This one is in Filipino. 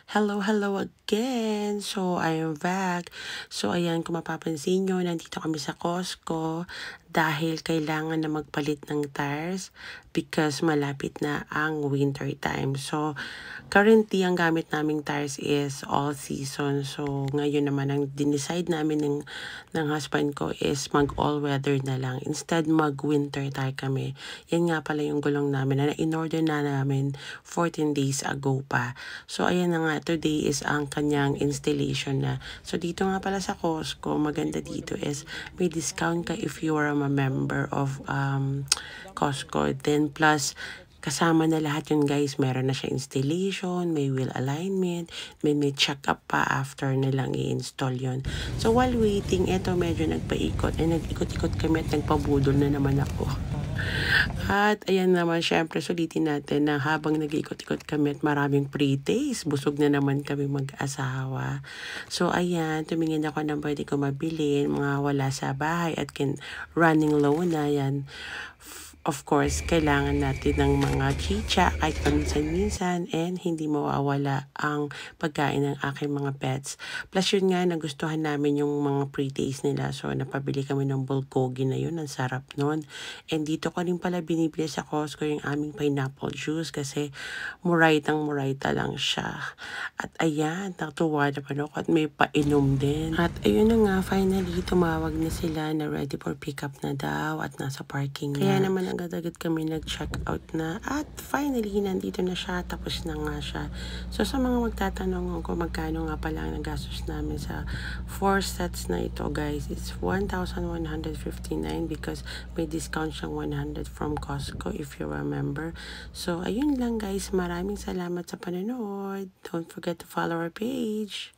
Hello again! So, I am back. So, ayan, kung mapapansin nyo, nandito kami sa Costco dahil kailangan na magpalit ng tires because malapit na ang winter time. So, currently, ang gamit naming tires is all season. So, ngayon naman, ang dinicide namin ng husband ko is mag-all-weather na lang. Instead, mag-winter tire kami. Yan nga pala yung gulong namin na in-order na namin 14 days ago pa. So, ayan na nga, today is ang kanyang installation na. So, dito nga pala sa Costco, maganda dito is may discount ka if you are a member of Costco. Then, plus, kasama na lahat yun guys. Meron na siya installation, may wheel alignment, may check-up pa after nilang i-install yun. So, while waiting, eto medyo nagpaikot. Nag-ikot-ikot kami at nagpabudol na naman ako. At ayan naman, syempre sulitin natin na habang nag-ikot-ikot kami at maraming pre-taste, busog na naman kami mag-asawa. So ayan, tumingin ako ng pwede ko mabili, mga wala sa bahay at running low na yan. Of course, kailangan natin ng mga chicha kahit paminsan-minsan and hindi mawawala ang pagkain ng aking mga pets. Plus yun nga, nagustuhan namin yung mga pre-taste nila. So, napabili kami ng bulgogi na yun. Ang sarap nun. And dito ko rin pala binibili sa Costco yung aming pineapple juice kasi muraitang-muraita lang siya. At ayan, natuwa naman ako at may painom din. At ayun na nga, finally, tumawag na sila na ready for pickup na daw at nasa parking na. Kaya naman agad-agad kami nag-check out na at finally nandito na siya, tapos na nga siya. So sa mga magtatanong kung magkano nga pala ang nagastos namin sa 4 sets na ito guys, it's 1,159 because may discount siyang 100 from Costco if you remember. So ayun lang guys, maraming salamat sa panonood. Don't forget to follow our page.